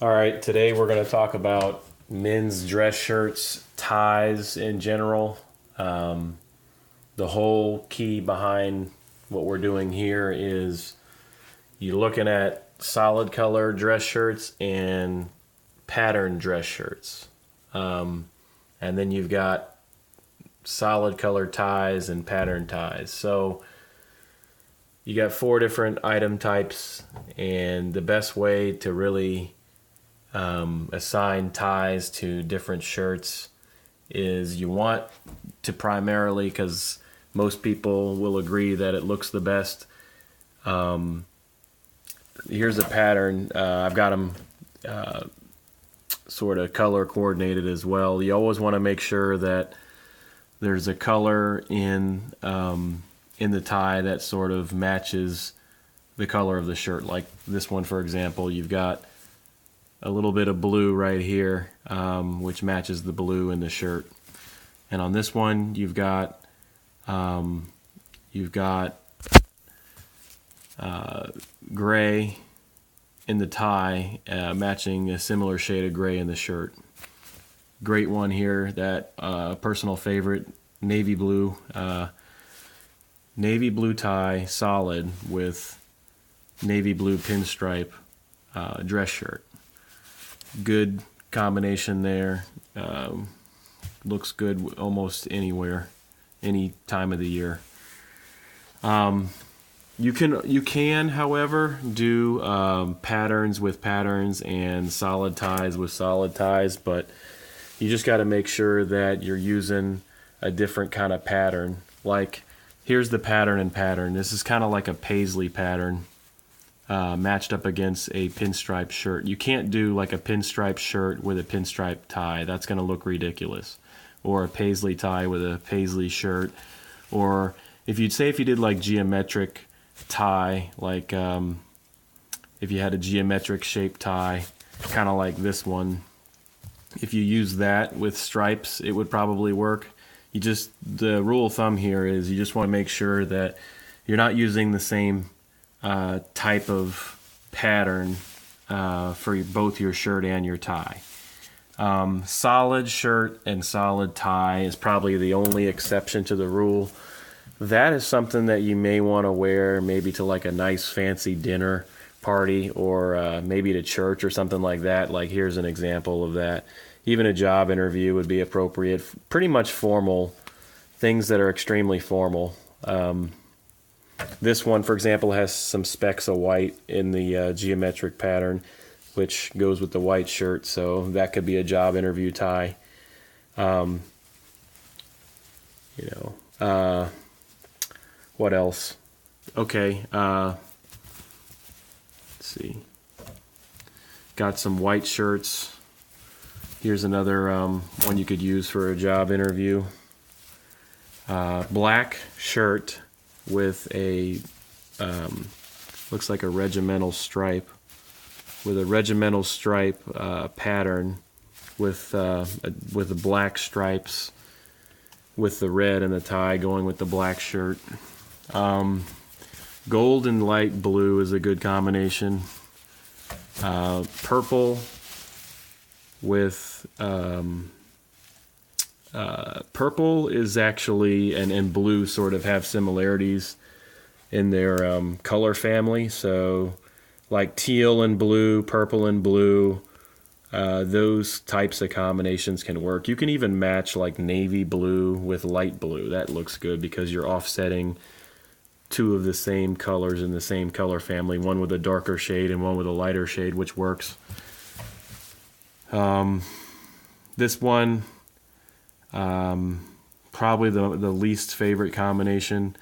All right, today we're going to talk about men's dress shirts, ties in general. Um, the whole key behind what we're doing here is you're looking at solid color dress shirts and pattern dress shirts. And then you've got solid color ties and pattern ties. So you got four different item types, and the best way to really assign ties to different shirts is you want to primarily, because most people will agree that it looks the best. Here's a pattern. I've got them sort of color coordinated as well. You always want to make sure that there's a color in the tie that sort of matches the color of the shirt. Like this one, for example, you've got a little bit of blue right here, which matches the blue in the shirt. And on this one, you've got gray in the tie, matching a similar shade of gray in the shirt. Great one here, that personal favorite, navy blue tie, solid with navy blue pinstripe dress shirt. Good combination there. Looks good almost anywhere, any time of the year. You can, however, do patterns with patterns and solid ties with solid ties, but you just got to make sure that you're using a different kind of pattern. Like, here's the pattern and pattern. This is kind of like a paisley pattern matched up against a pinstripe shirt. You can't do like a pinstripe shirt with a pinstripe tie. That's going to look ridiculous. Or a paisley tie with a paisley shirt. Or if you did like geometric tie, like if you had a geometric shaped tie, kind of like this one, if you use that with stripes, it would probably work. The rule of thumb here is you just want to make sure that you're not using the same type of pattern for both your shirt and your tie. Solid shirt and solid tie is probably the only exception to the rule. That is something that you may want to wear maybe to like a nice fancy dinner party, or maybe to church or something like that. Like, here's an example of that. Even a job interview would be appropriate. Pretty much formal, things that are extremely formal. This one, for example, has some specks of white in the geometric pattern, which goes with the white shirt, so that could be a job interview tie. What else? Okay, let's see. Got some white shirts. Here's another one you could use for a job interview. Black shirt with a looks like a regimental stripe, pattern with the black stripes, with the red and the tie going with the black shirt. Gold and light blue is a good combination. Purple with purple is actually and blue sort of have similarities in their color family. So like teal and blue, purple and blue, those types of combinations can work. You can even match like navy blue with light blue. That looks good because you're offsetting two of the same colors in the same color family, one with a darker shade and one with a lighter shade, which works. This one, probably the least favorite combination.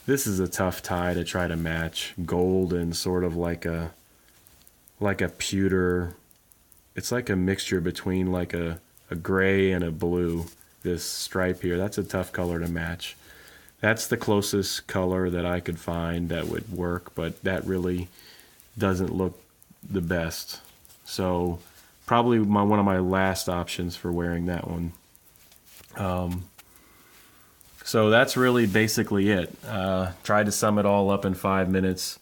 This is a tough tie to try to match. Gold and sort of like a pewter. It's like a mixture between like a gray and a blue. This stripe here, that's a tough color to match. That's the closest color that I could find that would work, but that really doesn't look the best. So probably one of my last options for wearing that one. So that's really basically it. Tried to sum it all up in 5 minutes.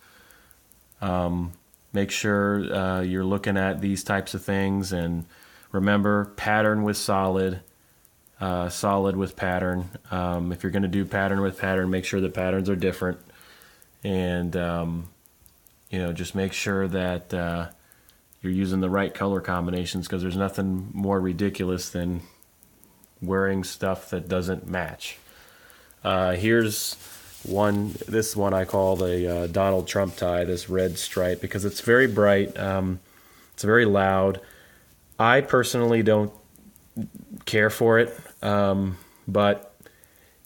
Make sure you're looking at these types of things, and remember, pattern with solid, solid with pattern. If you're going to do pattern with pattern, make sure the patterns are different, and just make sure that you're using the right color combinations, because there's nothing more ridiculous than wearing stuff that doesn't match. Here's this one I call the Donald Trump tie, this red stripe, because it's very bright. It's very loud. I personally don't care for it, but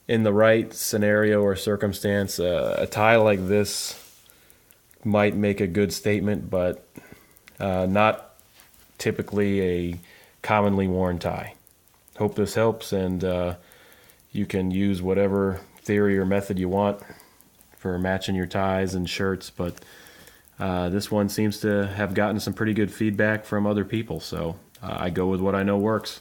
in the right scenario or circumstance, a tie like this might make a good statement, but not typically a commonly worn tie. Hope this helps, and you can use whatever theory or method you want for matching your ties and shirts, but this one seems to have gotten some pretty good feedback from other people, so I go with what I know works.